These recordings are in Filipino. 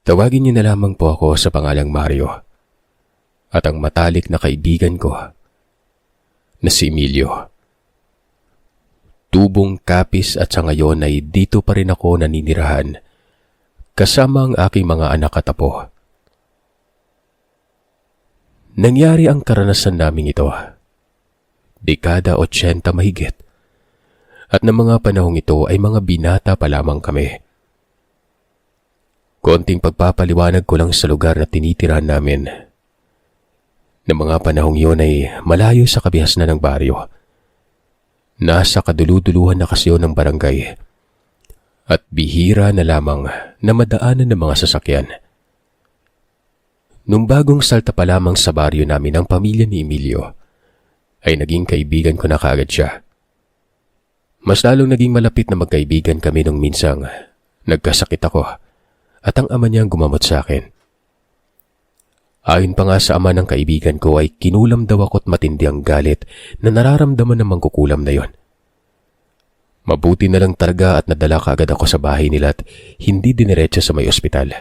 Tawagin niyo na lamang po ako sa pangalang Mario at ang matalik na kaibigan ko na si Emilio. Tubong kapis at sa ngayon ay dito pa rin ako naninirahan kasama ang aking mga anak at apo. Nangyari ang karanasan naming ito, dekada 80 mahigit, at ng mga panahong ito ay mga binata pa lamang kami. Konting pagpapaliwanag ko lang sa lugar na tinitirahan namin. Ng mga panahong yun ay malayo sa kabihasnan ng baryo. Nasa kaduluduluhan na kasi yun ng barangay at bihira na lamang na madaanan ng mga sasakyan. Nung bagong salta pa lamang sa baryo namin ang pamilya ni Emilio, ay naging kaibigan ko na kaagad siya. Mas lalong naging malapit na magkaibigan kami nung minsang nagkasakit ako at ang ama niyang gumamot sa akin. Ayon pa nga sa ama ng kaibigan ko ay kinulam daw ako't matindi ang galit na nararamdaman ng mangkukulam na yon. Mabuti na lang talaga at nadala kaagad ako sa bahay nila at hindi diniretso sa may ospital.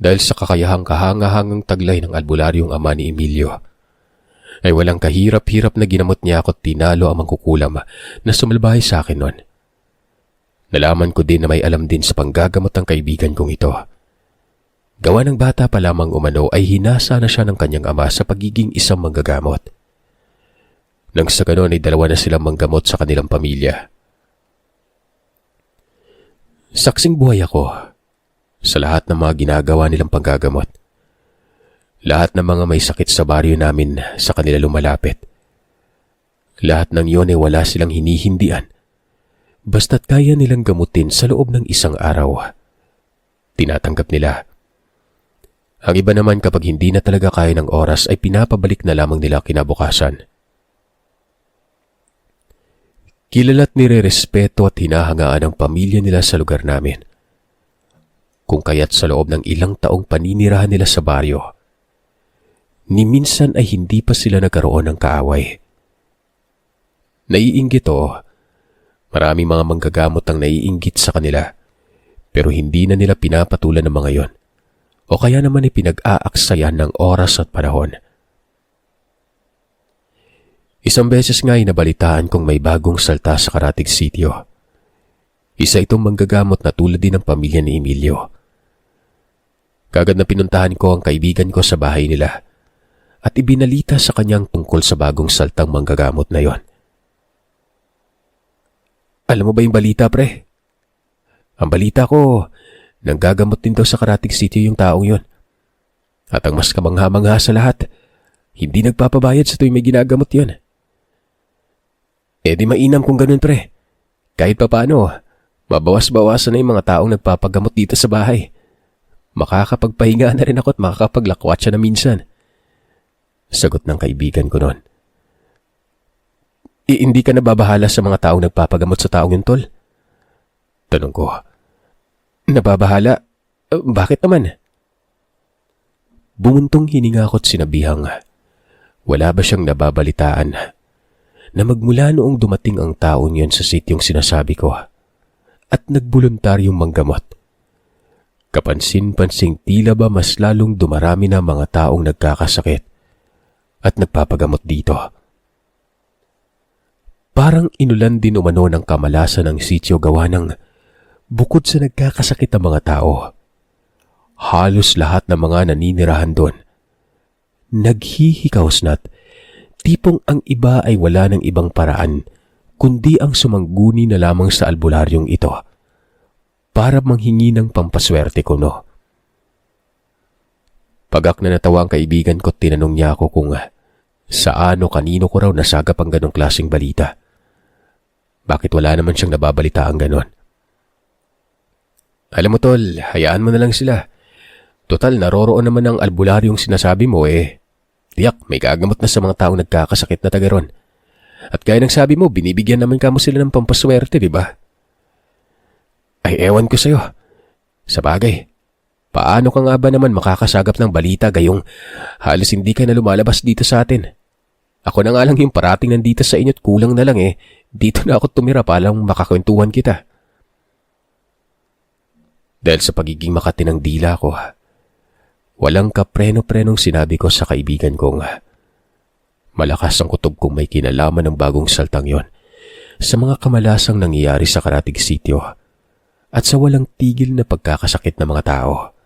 Dahil sa kakayahang kahangahangang taglay ng albularyong ama ni Emilio, ay walang kahirap-hirap na ginamot niya ako't tinalo ang mangkukulam na sumalbahay sa akin noon. Nalaman ko din na may alam din sa panggagamot ng kaibigan kong ito. Gawa ng bata pa lamang umano ay hinasa na siya ng kanyang ama sa pagiging isang manggagamot. Nang sa ganon ay dalawa na silang manggamot sa kanilang pamilya. Saksing buhay ako sa lahat ng mga ginagawa nilang panggagamot. Lahat ng mga may sakit sa baryo namin sa kanila lumalapit. Lahat ng yun ay wala silang hinihindian. Basta't kaya nilang gamutin sa loob ng isang araw. Tinatanggap nila. Ang iba naman kapag hindi na talaga kaya ng oras ay pinapabalik na lamang nila kinabukasan. Kilala't nire-respeto at hinahangaan ang pamilya nila sa lugar namin. Kung kaya't sa loob ng ilang taong paninirahan nila sa baryo, ni minsan ay hindi pa sila nagkaroon ng kaaway. Naiinggit o, maraming mga manggagamot ang naiinggit sa kanila, pero hindi na nila pinapatulan ng mga yon, o kaya naman ay pinag-aaksayan ng oras at panahon. Isang beses nga ay nabalitaan kong may bagong salta sa Karatig Sitio. Isa itong manggagamot na tulad din ng pamilya ni Emilio. Kagad na pinuntahan ko ang kaibigan ko sa bahay nila at ibinalita sa kanyang tungkol sa bagong saltang manggagamot na yon. Alam mo ba yung balita, pre? Ang balita ko, nanggagamot din daw sa Karatig Sitio yung taong yon. At ang mas kamangha-mangha sa lahat, hindi nagpapabayad sa tuwing may ginagamot yon. Di mainam kung ganun, pre. Kahit papaano, mabawas-bawasan na yung mga taong nagpapagamot dito sa bahay. Makakapagpahinga na rin ako at makakapaglakwat siya na minsan. Sagot ng kaibigan ko noon. Hindi ka nababahala sa mga taong nagpapagamot sa taong yun, tol? Tanong ko. Nababahala? Bakit naman? Bumuntong hininga ko't sinabihang, wala ba siyang nababalitaan na magmula noong dumating ang taon yon sa sityong sinasabi ko at nagboluntaryong manggamot. Kapansin-pansing tila ba mas lalong dumarami na mga taong nagkakasakit at nagpapagamot dito. Parang inulan din umano ng kamalasan ng sityo gawa ng bukod sa nagkakasakit ang mga tao, halos lahat ng mga naninirahan doon naghihikaos na't tipong ang iba ay wala ng ibang paraan kundi ang sumangguni na lamang sa albularyong ito para manghingi ng pampaswerte ko, no. Pagak na natawa ang kaibigan ko, tinanong niya ako kung saan o kanino ko raw nasagap ang ganong klaseng balita. Bakit wala naman siyang nababalita ang ganon? Alam mo, tol, hayaan mo na lang sila. Total, naroroon naman ang albularyong sinasabi mo tiyak, may kagamot na sa mga taong nagkakasakit na taga ron. At gaya ng sabi mo, binibigyan naman kamo sila ng pampaswerte, di ba? Ay, ewan ko sa'yo. Sa bagay, paano ka nga ba naman makakasagap ng balita gayong halos hindi ka na lumalabas dito sa atin? Ako na nga lang yung parating nandito sa inyo't kulang na lang dito na ako tumira para lang makakwentuhan kita. Dahil sa pagiging makati ng dila ko, walang kapreno-prenong sinabi ko sa kaibigan kong malakas ang kutob kong may kinalaman ng bagong saltang yon sa mga kamalasang nangyayari sa Karatig Sitio at sa walang tigil na pagkakasakit ng mga tao.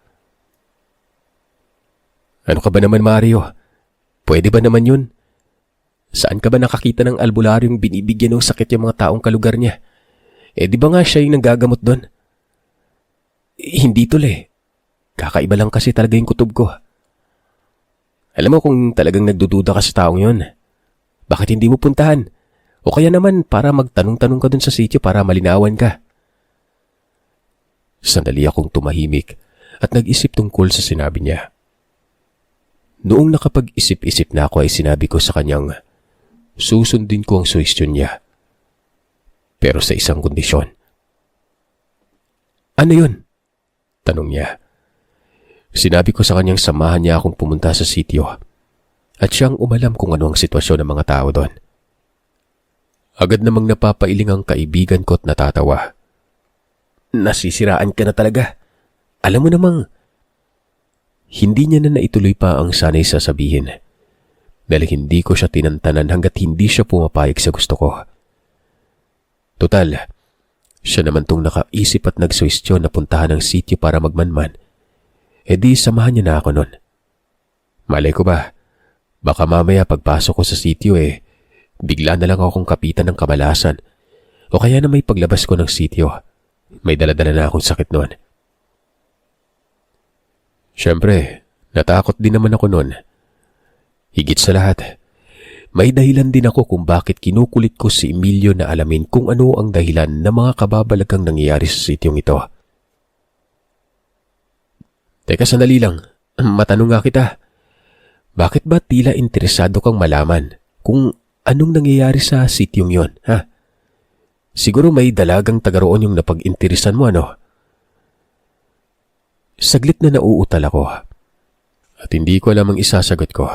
Ano ka ba naman, Mario? Pwede ba naman yun? Saan ka ba nakakita ng albularyong binibigyan ng sakit yung mga taong kalugar niya? Di ba nga siya yung nanggagamot doon? Hindi tuloy. Kakaiba lang kasi talaga yung kutob ko. Alam mo kung talagang nagdududa ka sa taong yon, bakit hindi mo puntahan? O kaya naman para magtanong-tanong ka dun sa sitio para malinawan ka. Sandali akong tumahimik at nag-isip tungkol sa sinabi niya. Noong nakapag-isip-isip na ako ay sinabi ko sa kanyang susundin ko ang suhestyon niya. Pero sa isang kondisyon. Ano yun? Tanong niya. Sinabi ko sa kanyang samahan niya akong pumunta sa sitio at siyang umalam kung ano ang sitwasyon ng mga tao doon. Agad namang napapailing ang kaibigan ko at natatawa. Nasisiraan ka na talaga. Alam mo namang, hindi niya na naituloy pa ang sanay sasabihin dahil hindi ko siya tinantanan hanggat hindi siya pumapayag sa gusto ko. Total, siya naman tong nakaisip at nagsuwestyon na puntahan ang sitio para magmanman. Di samahan niya na ako nun. Malay ko ba, baka mamaya pagpasok ko sa sitio bigla na lang akong kapitan ng kamalasan o kaya na may paglabas ko ng sitio, may daladala na akong sakit nun. Siyempre, natakot din naman ako nun. Higit sa lahat, may dahilan din ako kung bakit kinukulit ko si Emilio na alamin kung ano ang dahilan ng mga kababalagang nangyayari sa sityong ito. Teka, sandali lang. Matanong nga kita. Bakit ba tila interesado kang malaman kung anong nangyayari sa sityong yon, ha? Siguro may dalagang taga roon yung napag-interesan mo, ano? Saglit na nauutal ako at hindi ko alam ang isasagot ko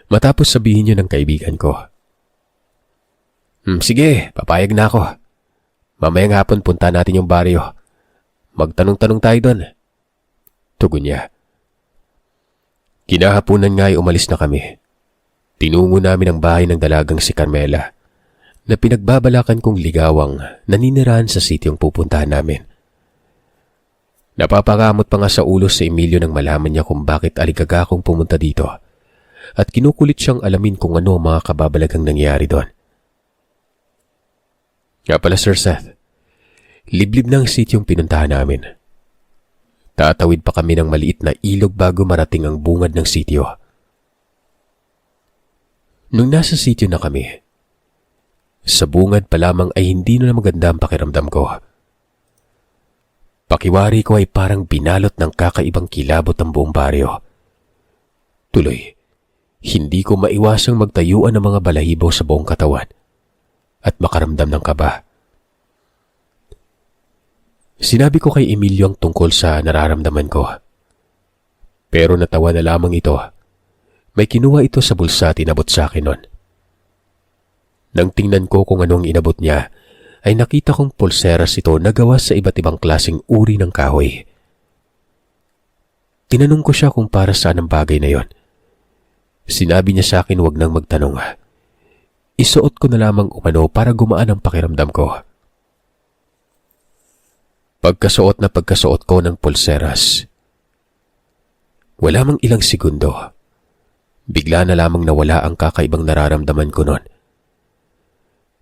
matapos sabihin niyo ng kaibigan ko. Sige, papayag na ako. Mamayang hapon punta natin yung baryo. Magtanong-tanong tayo doon. Tugon niya. Kinahaponan nga ay umalis na kami. Tinungo namin ang bahay ng dalagang si Carmela na pinagbabalakan kong ligawang naninirahan sa sityong pupuntahan namin. Napapakamot pa nga sa ulo si Emilio nang malaman niya kung bakit aligaga akong pumunta dito at kinukulit siyang alamin kung ano ang mga kababalagang nangyayari doon. Nga pala, Sir Seth, liblib na ang sityong pinuntahan namin. Tatawid pa kami ng maliit na ilog bago marating ang bungad ng sityo. Nung nasa sityo na kami, sa bungad pa lamang ay hindi na maganda ang pakiramdam ko. Pakiwari ko ay parang binalot ng kakaibang kilabot ang buong baryo. Tuloy, hindi ko maiwasang magtayuan ng mga balahibo sa buong katawan at makaramdam ng kaba. Sinabi ko kay Emilio ang tungkol sa nararamdaman ko. Pero natawa na lamang ito. May kinuha ito sa bulsa at inabot sa akin nun. Nang tingnan ko kung anong inabot niya, ay nakita kong pulseras ito na gawa sa iba't ibang klaseng uri ng kahoy. Tinanong ko siya kung para saan ang bagay na yon. Sinabi niya sa akin huwag nang magtanong. Isuot ko na lamang umano para gumaan ang pakiramdam ko. Pagkasuot na pagkasuot ko ng pulseras, wala mang ilang segundo, bigla na lamang nawala ang kakaibang nararamdaman ko noon.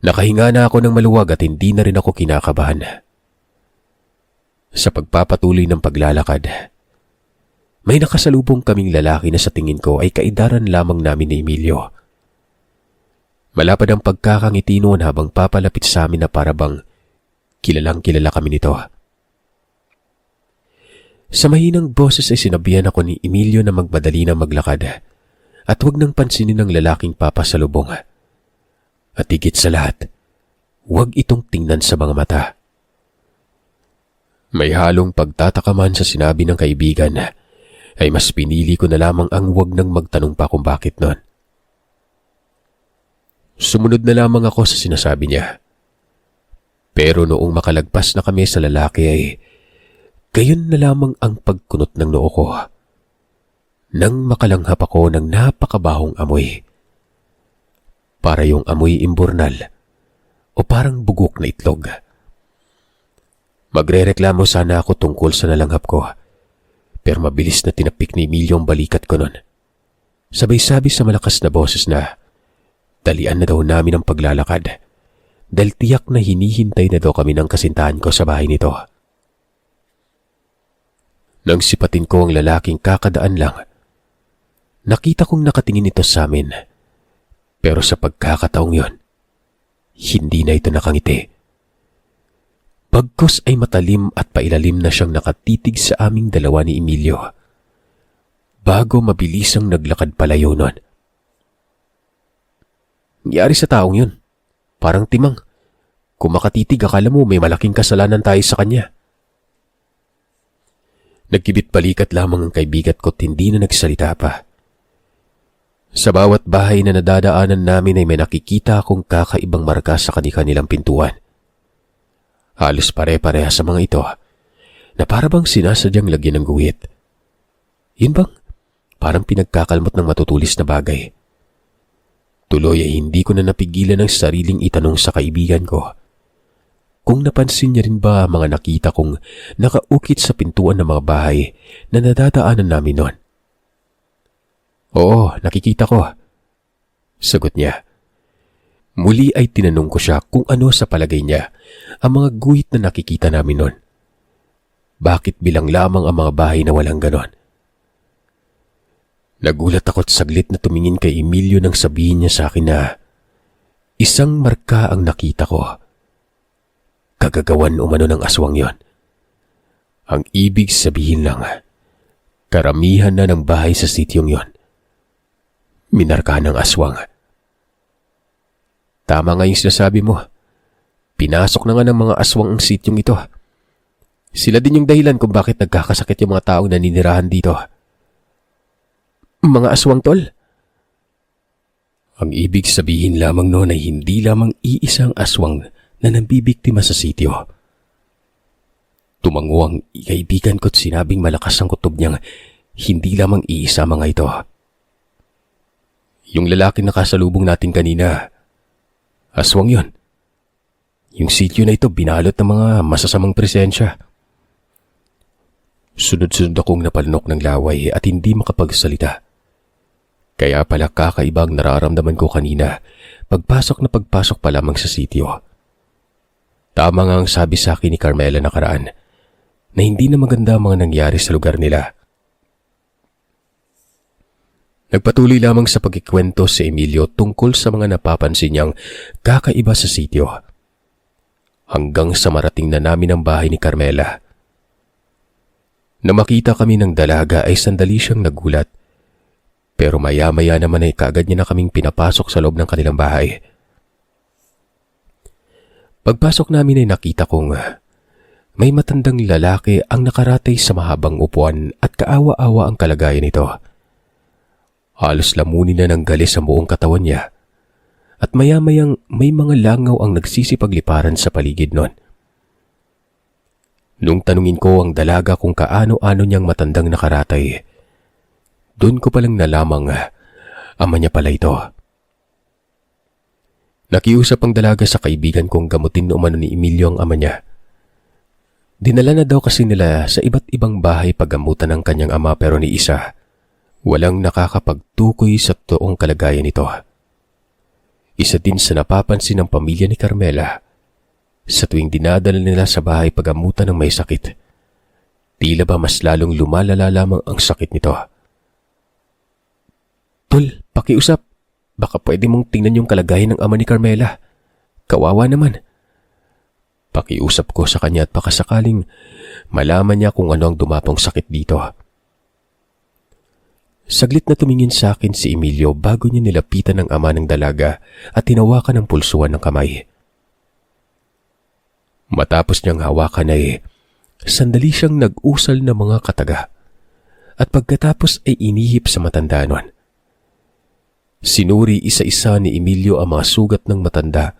Nakahinga na ako ng maluwag at hindi na rin ako kinakabahan. Sa pagpapatuloy ng paglalakad, may nakasalubong kaming lalaki na sa tingin ko ay kaidaran lamang namin ni Emilio. Malapad ang pagkakangiti noon habang papalapit sa amin na parabang kilalang kilala kami nito. Sa mahinang boses ay sinabihan ako ni Emilio na magmadali na maglakad at huwag nang pansinin ng lalaking papasalubong. At higit sa lahat, huwag itong tingnan sa mga mata. May halong pagtatakaman sa sinabi ng kaibigan ay mas pinili ko na lamang ang huwag nang magtanong pa kung bakit nun. Sumunod na lamang ako sa sinasabi niya. Pero noong makalagpas na kami sa lalaki ay Gayon na lamang ang pagkunot ng noo ko nang makalanghap ako ng napakabahong amoy. Para yung amoy imburnal o parang bugok na itlog. Magrereklamo sana ako tungkol sa nalanghap ko, pero mabilis na tinapik ni Emilio ang balikat ko nun. Sabay sabi sa malakas na boses na dalian na daw namin ang paglalakad dahil tiyak na hinihintay na daw kami ng kasintahan ko sa bahay nito. Nang sipatin ko ang lalaking kakadaan lang, nakita kong nakatingin ito sa amin. Pero sa pagkakataong yon, hindi na ito nakangiti. Bagkus ay matalim at pailalim na siyang nakatitig sa aming dalawa ni Emilio. Bago mabilisang naglakad palayo nun. Nangyari sa taong yun. Parang timang. Kung makatitig, akala mo may malaking kasalanan tayo sa kanya. Nagkibit balikat lamang ang kaibigat ko't hindi na nagsalita pa. Sa bawat bahay na nadadaanan namin ay may nakikita akong kakaibang marka sa kanilang pintuan. Halos pare-pareha sa mga ito na para bang sinasadyang lagyan ng guhit. Yun bang? Parang pinagkakalmot ng matutulis na bagay. Tuloy ay hindi ko na napigilan ang sariling itanong sa kaibigan ko kung napansin niya rin ba mga nakita kong nakaukit sa pintuan ng mga bahay na nadadaanan namin noon. Oo, nakikita ko. Sagot niya. Muli ay tinanong ko siya kung ano sa palagay niya ang mga guhit na nakikita namin noon. Bakit bilang lamang ang mga bahay na walang ganon? Nagulat ako't saglit na tumingin kay Emilio nang sabihin niya sa akin na isang marka ang nakita ko. Kagagawan umano ng aswang yon. Ang ibig sabihin lang, karamihan na ng bahay sa sityong yon minarka ng aswang. Tama nga yung sinasabi mo. Pinasok na nga ng mga aswang ang sityong ito. Sila din yung dahilan kung bakit nagkakasakit yung mga taong naninirahan dito. Mga aswang, tol? Ang ibig sabihin lamang noon ay hindi lamang iisang aswang na nambibiktima sa sityo. Tumango ang kaibigan ko't sinabing malakas ang kutob niyang hindi lamang iisa mga ito. Yung lalaki na kasalubong natin kanina, aswang yon. Yung sityo na ito binalot ng mga masasamang presensya. Sunod-sunod akong napalnok ng laway at hindi makapagsalita. Kaya pala kakaibang nararamdaman ko kanina pagpasok pa lamang sa sityo. Tama nga ang sabi sa akin ni Carmela nakaraan na hindi na maganda ang mga nangyari sa lugar nila. Nagpatuloy lamang sa pagkikwento si Emilio tungkol sa mga napapansin niyang kakaiba sa sityo. Hanggang sa marating na namin ang bahay ni Carmela. Na makita kami ng dalaga ay sandali siyang nagulat. Pero maya-maya naman ay kaagad niya na kaming pinapasok sa loob ng kanilang bahay. Pagpasok namin ay nakita kong may matandang lalaki ang nakaratay sa mahabang upuan at kaawa-awa ang kalagayan nito. Halos lamunin na ng galis ang buong katawan niya at maya-mayang may mga langaw ang nagsisipagliparan sa paligid nun. Nung tanungin ko ang dalaga kung kaano-ano niyang matandang nakaratay, doon ko palang nalamang ama niya pala ito. Nakiusap ang dalaga sa kaibigan kong gamutin na umano ni Emilio ang ama niya. Dinala na daw kasi nila sa iba't ibang bahay paggamutan ng kanyang ama pero ni isa, walang nakakapagtukoy sa totoong kalagayan nito. Isa din sa napapansin ng pamilya ni Carmela sa tuwing dinadala nila sa bahay paggamutan ng may sakit. Tila ba mas lalong lumalala lamang ang sakit nito. Tol, pakiusap. Baka pwede mong tingnan yung kalagayan ng ama ni Carmela. Kawawa naman. Pakiusap ko sa kanya at baka sakaling malaman niya kung ano ang dumapong sakit dito. Saglit na tumingin sa akin si Emilio bago niya nilapitan ng ama ng dalaga at tinawakan ang pulsuan ng kamay. Matapos niyang hawakan ay sandali siyang nag-usal ng mga kataga at pagkatapos ay inihip sa matanda nun. Sinuri isa-isa ni Emilio ang mga sugat ng matanda.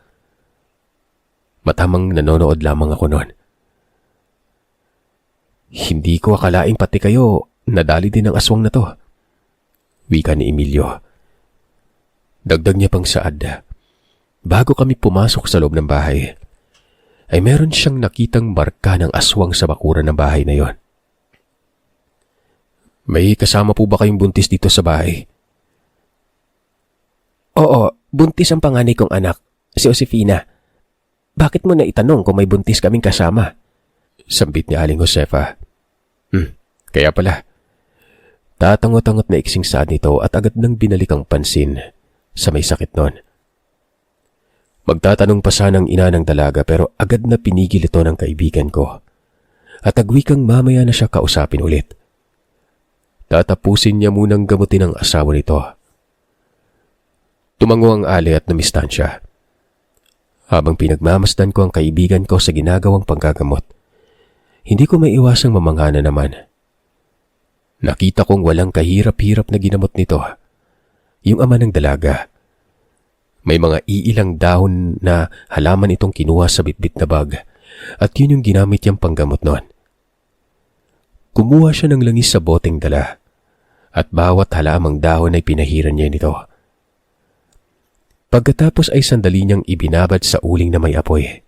Matamang nanonood lamang ako noon. Hindi ko akalaing pati kayo nadali din ng aswang na to. Wika ni Emilio. Dagdag niya pang saad. Bago kami pumasok sa loob ng bahay, ay meron siyang nakitang marka ng aswang sa bakuran ng bahay na yon. May kasama po ba kayong buntis dito sa bahay? Oo, buntis ang panganay kong anak, si Josefina. Bakit mo na itanong kung may buntis kaming kasama? Sambit ni Aling Josefa. Kaya pala. Tatangot-tangot na iksing saad nito at agad nang binalik ang pansin sa may sakit nun. Magtatanong pa sana ang ina ng dalaga pero agad na pinigil ito ng kaibigan ko. At agwikang mamaya na siya kausapin ulit. Tatapusin niya munang gamutin ang asawa nito. Tumango ang ali at numistansya. Habang pinagmamasdan ko ang kaibigan ko sa ginagawang panggagamot, hindi ko maiwasang mamangha na naman. Nakita kong walang kahirap-hirap na ginamot nito. Yung ama ng dalaga. May mga iilang dahon na halaman itong kinuha sa bitbit na bag at yun yung ginamit niyang panggamot noon. Kumuha siya ng langis sa boteng dala at bawat halamang dahon ay pinahiran niya nito. Pagkatapos ay sandali niyang ibinabad sa uling na may apoy.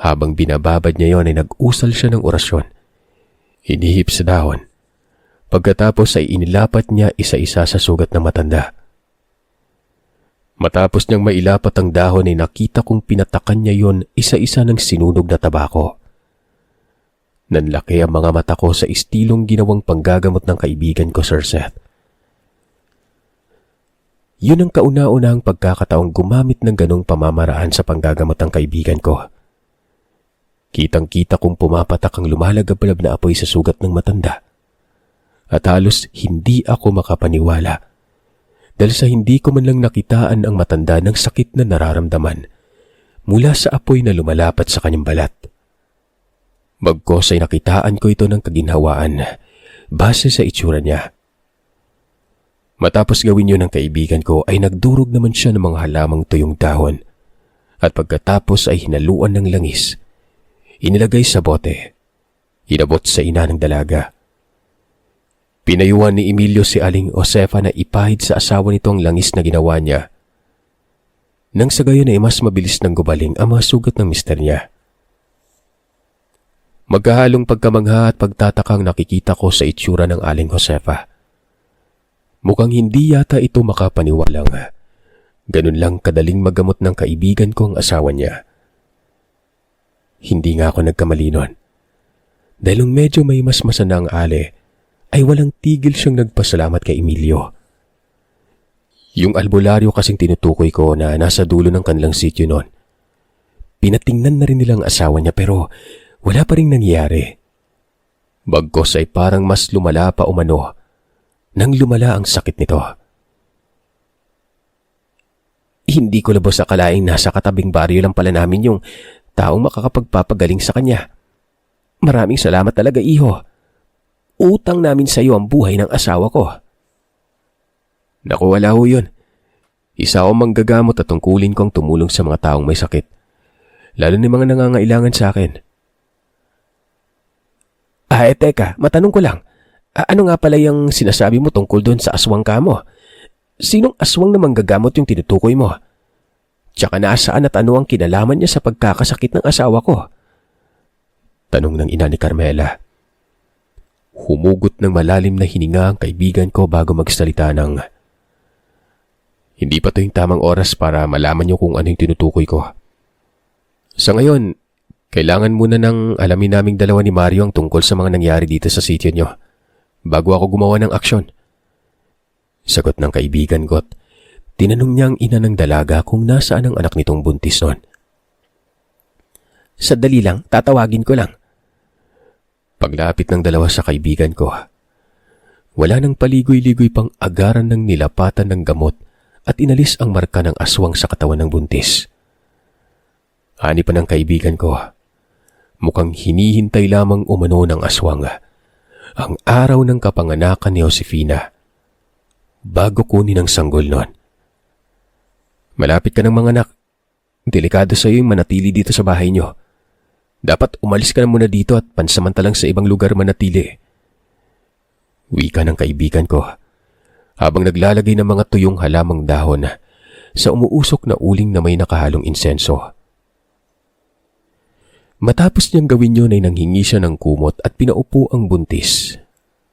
Habang binababad niya yon ay nag-usal siya ng orasyon. Inihip sa dahon. Pagkatapos ay inilapat niya isa-isa sa sugat ng matanda. Matapos niyang mailapat ang dahon ay nakita kong pinatakan niya yon isa-isa ng sinunog na tabako. Nanlaki ang mga mata ko sa istilong ginawang panggagamot ng kaibigan ko, Sir Seth. Yun ang kauna-unahang pagkakataong gumamit ng ganong pamamaraan sa panggagamot ng kaibigan ko. Kitang-kita kong pumapatak ang lumalagablab na apoy sa sugat ng matanda. At halos hindi ako makapaniwala dahil sa hindi ko man lang nakitaan ang matanda ng sakit na nararamdaman mula sa apoy na lumalapat sa kanyang balat. Bagkos ay nakitaan ko ito ng kaginhawaan base sa itsura niya. Matapos gawin yun ng kaibigan ko ay nagdurog naman siya ng mga halamang tuyong dahon at pagkatapos ay hinaluan ng langis. Inilagay sa bote. Inabot sa ina ng dalaga. Pinayuhan ni Emilio si Aling Josefa na ipahid sa asawa nito ang langis na ginawa niya. Nang sa gayon ay mas mabilis nang gumaling ang mga sugat ng mister niya. Magkahalong pagkamangha at pagtatakang nakikita ko sa itsura ng Aling Josefa. Mukhang hindi yata ito makapaniwalang ganun lang kadaling magamot ng kaibigan ko ang asawa niya. Hindi nga ako nagkamali nun. Dahil nung medyo may masmasa na ang ali, ay walang tigil siyang nagpasalamat kay Emilio. Yung albularyo kasing tinutukoy ko na nasa dulo ng kanilang sityo noon. Pinatingnan na rin nilang asawa niya pero wala pa rin nangyari. Bagkos ay parang mas lumala pa umano nang lumala ang sakit nito. Hindi ko labos akalaing nasa katabing baryo lang pala namin yung taong makakapagpapagaling sa kanya. Maraming salamat talaga, iho. Utang namin sa iyo ang buhay ng asawa ko. Naku, wala ho yun. Isa akong manggagamot at tungkulin kong tumulong sa mga taong may sakit. Lalo ni mga nangangailangan sa akin. Teka, matanong ko lang. Ano nga pala yung sinasabi mo tungkol doon sa aswang ka mo? Sinong aswang na manggagamot yung tinutukoy mo? Tsaka nasaan at ano ang kinalaman niya sa pagkakasakit ng asawa ko? Tanong ng ina ni Carmela. Humugot ng malalim na hininga ang kaibigan ko bago magsalita ng, hindi pa to yung tamang oras para malaman niyo kung ano yung tinutukoy ko. Sa ngayon, kailangan muna nang alamin naming dalawa ni Mario ang tungkol sa mga nangyari dito sa sityo niyo bago ako gumawa ng aksyon. Sagot ng kaibigan ko at tinanong niya ang ina ng dalaga kung nasaan ang anak nitong buntis noon. Sadali lang, tatawagin ko lang. Paglapit ng dalawa sa kaibigan ko, wala nang paligoy-ligoy pang agaran ng nilapatan ng gamot at inalis ang marka ng aswang sa katawan ng buntis. Ani pa ng kaibigan ko, mukhang hinihintay lamang umano ng aswang ang araw ng kapanganakan ni Josefina bago kunin ang sanggol nun. Malapit ka ng mga anak. Delikado sa iyo yung manatili dito sa bahay niyo. Dapat umalis ka na muna dito at pansamantalang sa ibang lugar manatili. Wika ng kaibigan ko habang naglalagay ng mga tuyong halamang dahon sa umuusok na uling na may nakahalong insenso. Matapos niyang gawin yun ay nanghingi siya ng kumot at pinaupo ang buntis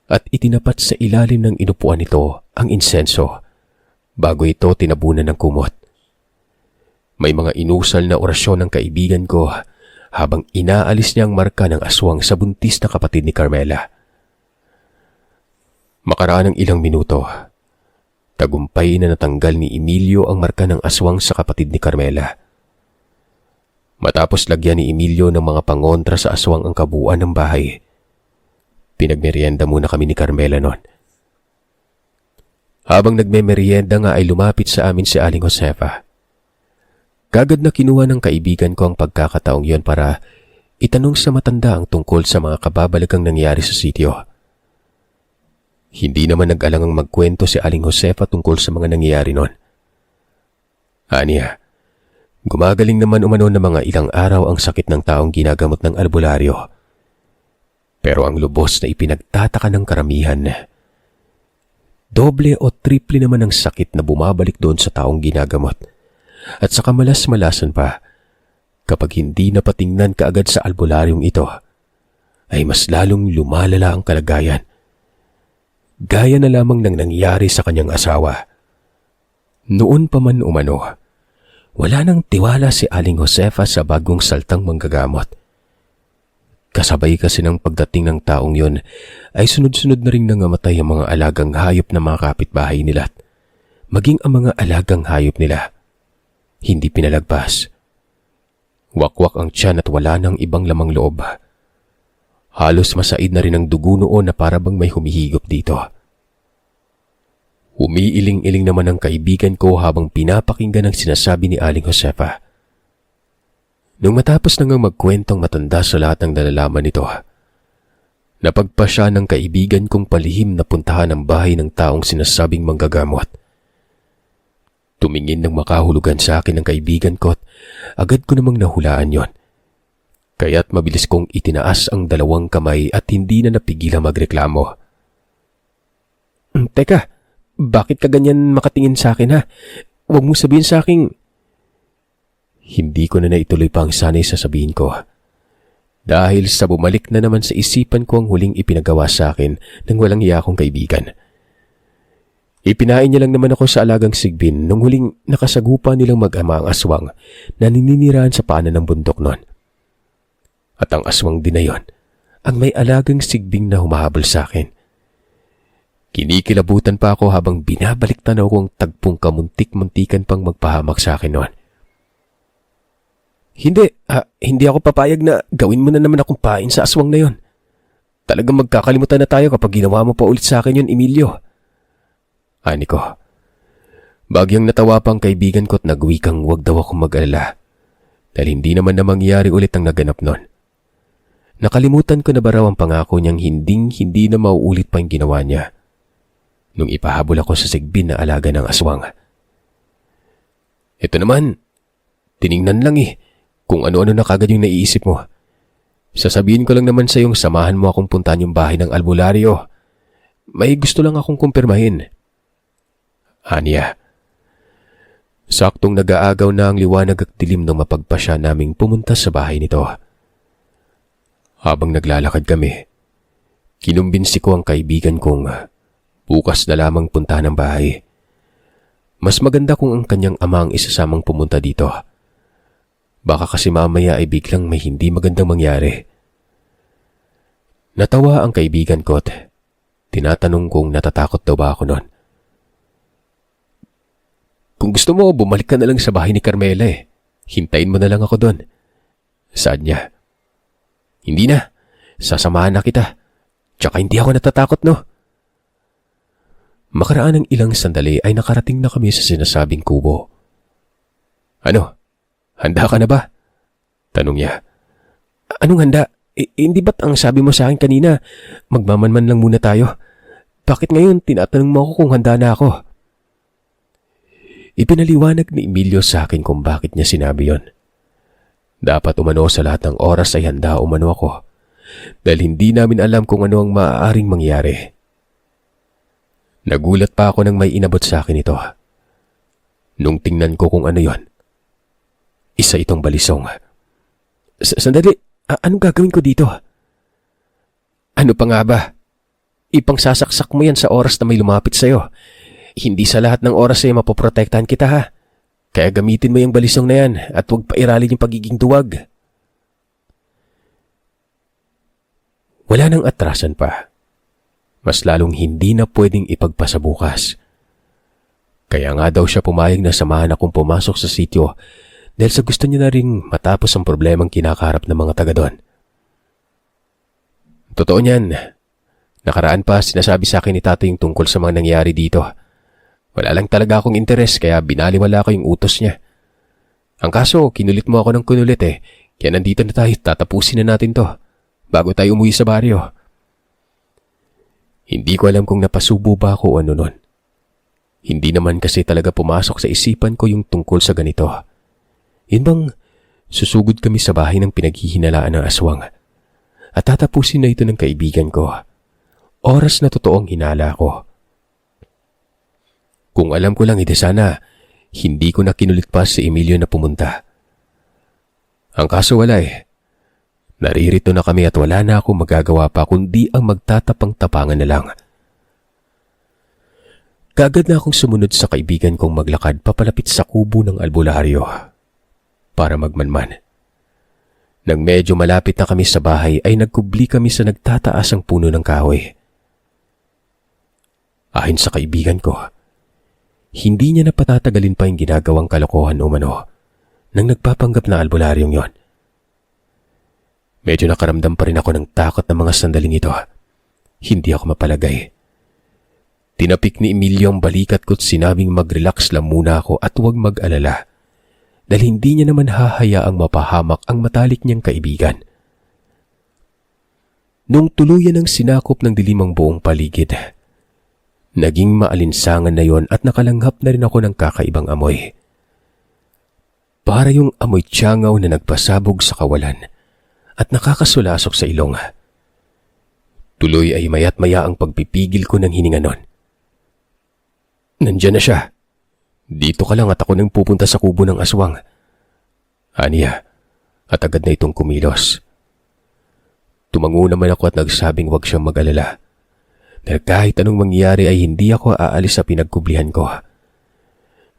at itinapat sa ilalim ng inupuan nito ang insenso bago ito tinabunan ng kumot. May mga inusal na orasyon ng kaibigan ko habang inaalis niya ang marka ng aswang sa buntis na kapatid ni Carmela. Makaraan ng ilang minuto, tagumpay na natanggal ni Emilio ang marka ng aswang sa kapatid ni Carmela. Matapos lagyan ni Emilio ng mga pangontra sa aswang ang kabuuan ng bahay, pinagmerienda muna kami ni Carmela noon. Habang nagmemerienda nga ay lumapit sa amin si Aling Josefa. Kagad na kinuha ng kaibigan ko ang pagkakataong yon para itanong sa matanda ang tungkol sa mga kababalagang nangyari sa sitio. Hindi naman nag-alangang magkwento si Aling Josefa tungkol sa mga nangyari noon. Aniya, gumagaling naman umano na mga ilang araw ang sakit ng taong ginagamot ng albularyo. Pero ang lubos na ipinagtataka ng karamihan, doble o triple naman ang sakit na bumabalik doon sa taong ginagamot. At sa kamalas-malasan pa, kapag hindi napatingnan kaagad sa albularyong ito, ay mas lalong lumalala ang kalagayan. Gaya na lamang ng nangyari sa kanyang asawa. Noon pa man umano, wala nang tiwala si Aling Josefa sa bagong saltang manggagamot. Kasabay kasi ng pagdating ng taong yon ay sunod-sunod na ring nangamatay ang mga alagang hayop na mga kapitbahay nila. Maging ang mga alagang hayop nila, hindi pinalagpas. Wakwak ang tiyan at wala nang ibang lamang loob. Halos masaid na rin ang dugo noon na parabang may humihigop dito. Umiiling-iling naman ang kaibigan ko habang pinapakinggan ang sinasabi ni Aling Josefa. Nung matapos na nga magkwentong matanda sa lahat ng nalalaman nito, napagpasya ng kaibigan kong palihim na puntahan ang bahay ng taong sinasabing manggagamot. Tumingin ng makahulugan sa akin ng kaibigan ko at agad ko namang nahulaan yon. Kaya't mabilis kong itinaas ang dalawang kamay at hindi na napigilang magreklamo. Teka, bakit ka ganyan makatingin sa akin ha? Huwag mong sabihin sa akin. Hindi ko na naituloy pa ang sanay sasabihin ko. Dahil sa bumalik na naman sa isipan ko ang huling ipinagawa sa akin ng walang hiya kong kaibigan. Ipinain niya lang naman ako sa alagang sigbin nung huling nakasagupa nilang mag-ama ang aswang na nininirahan sa paanan ng bundok noon. At ang aswang din na yon ang may alagang sigbing na humahabol sa akin. Kinikilabutan pa ako habang binabalik tanaw kong tagpong kamuntik-muntikan pang magpahamak sa akin noon. Hindi ako papayag na gawin mo na naman akong pain sa aswang na yon. Talagang magkakalimutan na tayo kapag ginawa mo pa ulit sa akin yon, Emilio. Ani ko. Bagyang natawa pa ang kaibigan ko at nagwikang wag daw akong mag-alala dahil hindi naman na mangyari ulit ang naganap noon. Nakalimutan ko na ba raw ang pangako niyang hindi na mauulit pa yung ginawa niya nung ipahabol ako sa sigbin na alaga ng aswang. Ito naman, tiningnan lang kung ano-ano na kagad yung naiisip mo. Sasabihin ko lang naman sa iyong samahan mo akong puntahan yung bahay ng albularyo. May gusto lang akong kumpirmahin. Aniya. Saktong nag-aagaw na ang liwanag at dilim nang mapagpasya naming pumunta sa bahay nito. Habang naglalakad kami, kinumbinsi ko ang kaibigan kong bukas na lamang puntahan ang bahay. Mas maganda kung ang kanyang ama ang isasamang pumunta dito. Baka kasi mamaya ay biglang may hindi magandang mangyari. Natawa ang kaibigan ko at tinatanong kung natatakot daw ba ako noon. Kung gusto mo, bumalik ka na lang sa bahay ni Carmela Hintayin mo na lang ako doon. Saad niya. Hindi na. Sasamahan na kita. Tsaka hindi ako natatakot, no? Makaraan ng ilang sandali ay nakarating na kami sa sinasabing kubo. Ano? Handa ka na ba? Tanong niya. Anong handa? Hindi ba't ang sabi mo sa akin kanina, magmamanman lang muna tayo? Bakit ngayon tinatanong mo ako kung handa na ako? Ipinaliwanag ni Emilio sa akin kung bakit niya sinabi yon. Dapat umano sa lahat ng oras ay handa umano ako dahil hindi namin alam kung ano ang maaaring mangyari. Nagulat pa ako nang may inabot sa akin ito. Nung tingnan ko kung ano yon, isa itong balisong. Sandali, anong gagawin ko dito? Ano pa nga ba? Ipangsasaksak mo yan sa oras na may lumapit sa'yo. Hindi sa lahat ng oras ay mapoprotektahan kita ha. Kaya gamitin mo yung balisong na yan at huwag pairalin yung pagiging duwag. Wala nang atrasan pa. Mas lalong hindi na pwedeng ipagpasabukas. Kaya nga daw siya pumayag na samahan akong pumasok sa sityo dahil sa gusto niya na rin matapos ang problemang kinakaharap ng mga taga doon. Totoo niyan. Nakaraan pa sinasabi sa akin ni Tatay yung tungkol sa mga nangyari dito. Wala lang talaga akong interes kaya binaliwala ko yung utos niya. Ang kaso, kinulit mo ako ng kinulit eh. Kaya nandito na tayo, tatapusin na natin to bago tayo umuwi sa baryo. Hindi ko alam kung napasubo ba ako o ano nun. Hindi naman kasi talaga pumasok sa isipan ko yung tungkol sa ganito. Yun bang susugod kami sa bahay ng pinaghihinalaan ng aswang at tatapusin na ito ng kaibigan ko. Oras na totoong hinala ko. Kung alam ko lang ito sana, hindi ko na kinulit pa si Emilio na pumunta. Ang kaso wala eh. Naririto na kami at wala na akong magagawa pa kundi ang magtatapang-tapangan na lang. Kaagad na akong sumunod sa kaibigan kong maglakad papalapit sa kubo ng albularyo para magmanman. Nang medyo malapit na kami sa bahay ay nagkubli kami sa nagtataasang puno ng kahoy. Ayon sa kaibigan ko, hindi niya napatatagalin pa yung ginagawang kalokohan umano nang nagpapanggap na albularyong yon. Medyo nakaramdam pa rin ako ng takot ng mga sandaling ito. Hindi ako mapalagay. Tinapik ni Emilio ang balikat ko't sinabing mag-relax lang muna ako at huwag mag-alala dahil hindi niya naman hahayaang mapahamak ang matalik niyang kaibigan. Nung tuluyan ang sinakop ng dilim ang buong paligid, naging maalinsangan na yon at nakalanghap na rin ako ng kakaibang amoy. Para yung amoy tiyangaw na nagpasabog sa kawalan at nakakasulasok sa ilong. Tuloy ay maya't maya ang pagpipigil ko ng hininga nun. Nandiyan na siya. Dito ka lang at ako nang pupunta sa kubo ng aswang. Aniya, at agad na itong kumilos. Tumango naman ako at nagsabing huwag siyang mag-alala. Dahil kahit anong mangyari ay hindi ako aalis sa pinagkublihan ko.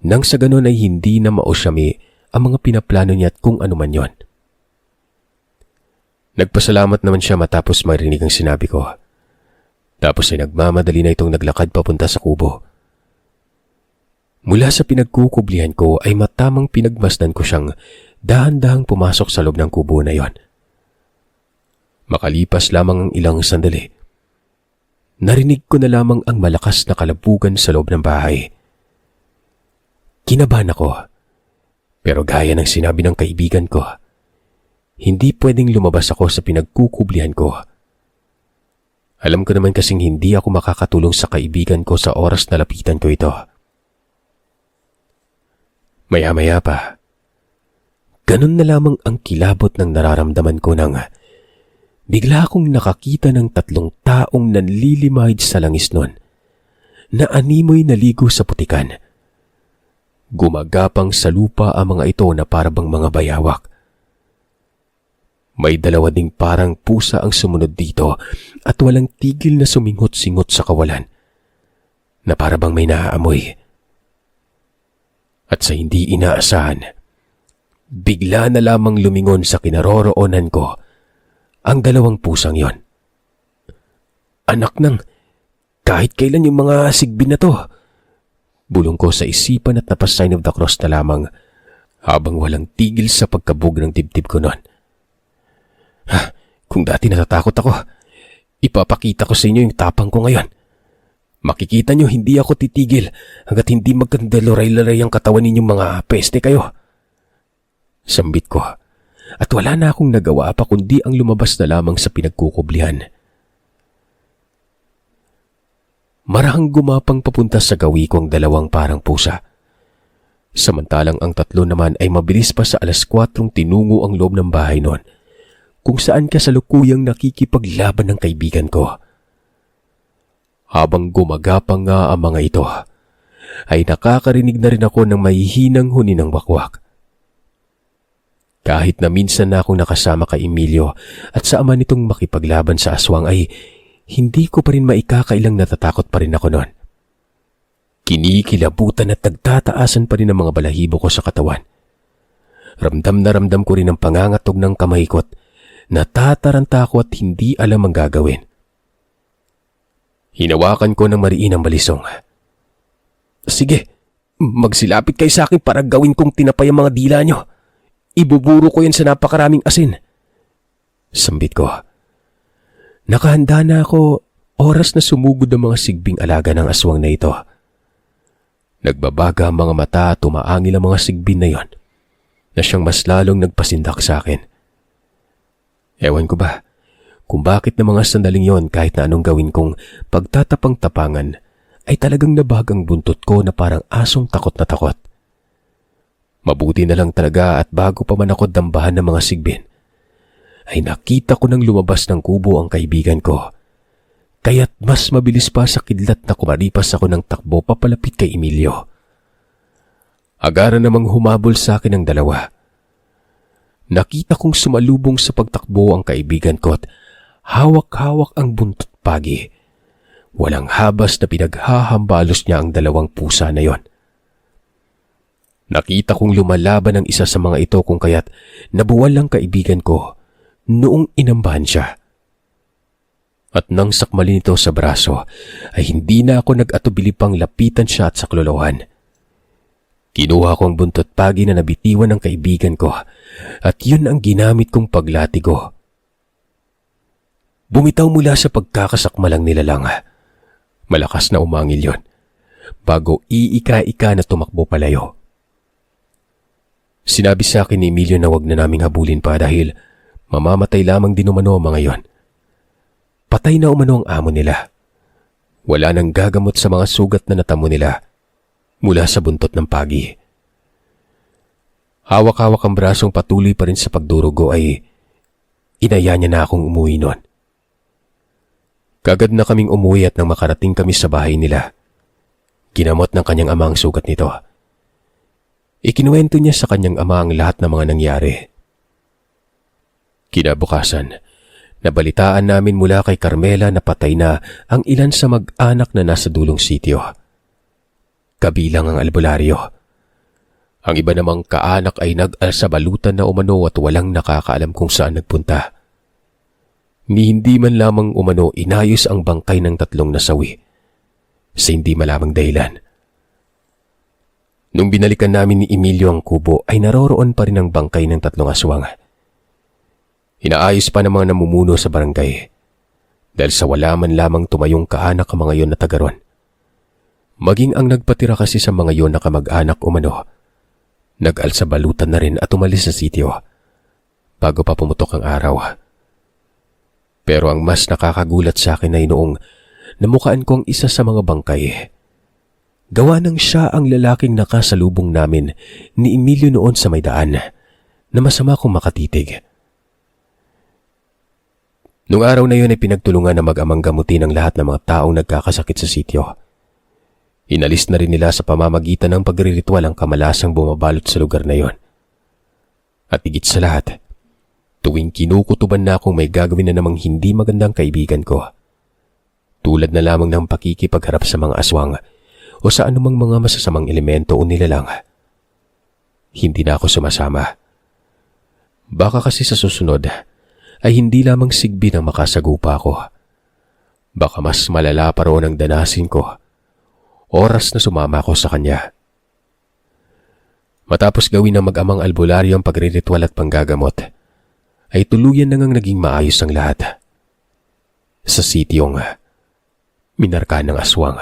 Nang sa ganon ay hindi na mausyami ang mga pinaplano niya at kung ano man yon. Nagpasalamat naman siya matapos marinig ang sinabi ko. Tapos ay nagmamadali na itong naglakad papunta sa kubo. Mula sa pinagkukublihan ko ay matamang pinagmasdan ko siyang dahan-dahang pumasok sa loob ng kubo na yon. Makalipas lamang ang ilang sandali, narinig ko na lamang ang malakas na kalabugan sa loob ng bahay. Kinabahan ako, pero gaya ng sinabi ng kaibigan ko, hindi pwedeng lumabas ako sa pinagkukublihan ko. Alam ko naman kasing hindi ako makakatulong sa kaibigan ko sa oras na lapitan ko ito. Maya-maya pa, ganun na lamang ang kilabot ng nararamdaman ko nang bigla akong nakakita ng 3 taong nanlilimahid sa langis nun na animoy naligo sa putikan. Gumagapang sa lupa ang mga ito na parabang mga bayawak. May 2 ding parang pusa ang sumunod dito at walang tigil na sumingot-singot sa kawalan na parabang may naaamoy. At sa hindi inaasahan, bigla na lamang lumingon sa kinaroroonan ko ang 2 pusang yon. Anak ng, kahit kailan yung mga sigbin na to. Bulong ko sa isipan at napasign of the cross na lamang habang walang tigil sa pagkabog ng dibdib ko noon. Kung dati natatakot ako, ipapakita ko sa inyo yung tapang ko ngayon. Makikita nyo hindi ako titigil hanggat hindi magkandaloray-laray ang katawan ninyong mga peste kayo. Sambit ko. At wala na akong nagawa pa kundi ang lumabas na lamang sa pinagkukublihan. Marahang gumapang papunta sa gawi ko ang 2 parang pusa. Samantalang ang tatlo naman ay mabilis pa sa 4:00 tinungo ang loob ng bahay noon, kung saan kasalukuyang nakikipaglaban ng kaibigan ko. Habang gumagapang nga ang mga ito, ay nakakarinig na rin ako ng mahihinang huni ng wakwak. Kahit na minsan na akong nakasama kay Emilio at sa ama nitong makipaglaban sa aswang ay hindi ko pa rin maikakailang natatakot pa rin ako noon. Kinikilabutan at nagtataasan pa rin ang mga balahibo ko sa katawan. Ramdam na ramdam ko rin ang pangangatog ng kamay ko at natataranta ako at hindi alam ang gagawin. Hinawakan ko ng mariin ang balisong. Sige, magsilapit kayo sa akin para gawin kong tinapay ang mga dila nyo. Ibuburo ko yan sa napakaraming asin. Sambit ko. Nakahanda na ako, oras na sumugod ang mga sigbing alaga ng aswang na ito. Nagbabaga ang mga mata at tumaangil ang mga sigbin na yon, na siyang mas lalong nagpasindak sa akin. Ewan ko ba kung bakit na mga sandaling yon kahit na anong gawin kong pagtatapang-tapangan ay talagang nabag ang buntot ko na parang asong takot na takot. Mabuti na lang talaga at bago pa man ako dambahan ng mga sigbin, ay nakita ko nang lumabas ng kubo ang kaibigan ko. Kaya't mas mabilis pa sa kidlat na kumaripas ako ng takbo papalapit kay Emilio. Agara namang humabol sa akin ang dalawa. Nakita kong sumalubong sa pagtakbo ang kaibigan ko at hawak-hawak ang buntot pagi. Walang habas na pinaghahambalos niya ang dalawang pusa na yon. Nakita kong lumalaban ang isa sa mga ito kung kaya't nabuwal lang kaibigan ko noong inambahan siya. At nang sakmalin ito sa braso ay hindi na ako nag-atubili pang lapitan siya at saklolohan. Kinuha ko ang buntot pagi na nabitiwan ng kaibigan ko at yun ang ginamit kong paglatigo. Bumitaw mula sa pagkakasakmalang nilalang. Malakas na umangil yon bago iika-ika na tumakbo palayo. Sinabi sa akin ni Emilio na wag na naming habulin pa dahil mamamatay lamang din umano ang mga yon. Patay na umano ang amo nila. Wala nang gagamot sa mga sugat na natamo nila mula sa buntot ng pagi. Hawak-hawak ang brasong patuloy pa rin sa pagdurugo ay inaya niya na akong umuwi noon. Kagad na kaming umuwi at nang makarating kami sa bahay nila, ginamot ng kanyang ama ang sugat nito. Ikinuwento niya sa kanyang ama ang lahat ng mga nangyari. Kinabukasan, nabalitaan namin mula kay Carmela na patay na ang ilan sa mag-anak na nasa dulong sitio. Kabilang ang albularyo. Ang iba namang kaanak ay nag-alsabalutan na umano at walang nakakaalam kung saan nagpunta. Ni hindi man lamang umano inayos ang bangkay ng tatlong nasawi sa hindi malamang dahilan. Nung binalikan namin ni Emilio ang kubo ay naroroon pa rin ang bangkay ng tatlong aswang. Inaayos pa ng mga namumuno sa barangay dahil sa wala man lamang tumayong kaanak ang mga yon na tagaron. Maging ang nagpatira kasi sa mga yon na kamag-anak umano, nag-alsabalutan na rin at umalis sa sitio bago pa pumutok ang araw. Pero ang mas nakakagulat sa akin ay noong namukaan ko ang isa sa mga bangkay. Gawa nang siya ang lalaking nakasalubong namin ni Emilio noon sa may daan na masama kong makatitig. Nung araw na yun ay pinagtulungan na mag-amang gamutin ang lahat ng mga taong nagkakasakit sa sityo. Inalis na rin nila sa pamamagitan ng pagriritual ang kamalasang bumabalot sa lugar na yon. At higit sa lahat, tuwing kinukutuban na akong may gagawin na namang hindi magandang kaibigan ko, tulad na lamang ng pakikipagharap sa mga aswang o sa anumang mga masasamang elemento o nilalang, hindi na ako sumasama. Baka kasi sa susunod ay hindi lamang sigbi ang makasagupa ko. Baka mas malala pa roon ang danasin ko oras na sumama ako sa kanya. Matapos gawin ng mag-amang albularyo ang pagriritual at panggagamot, ay tuluyan na ngang naging maayos ang lahat. Sa sityong minarka ng aswang.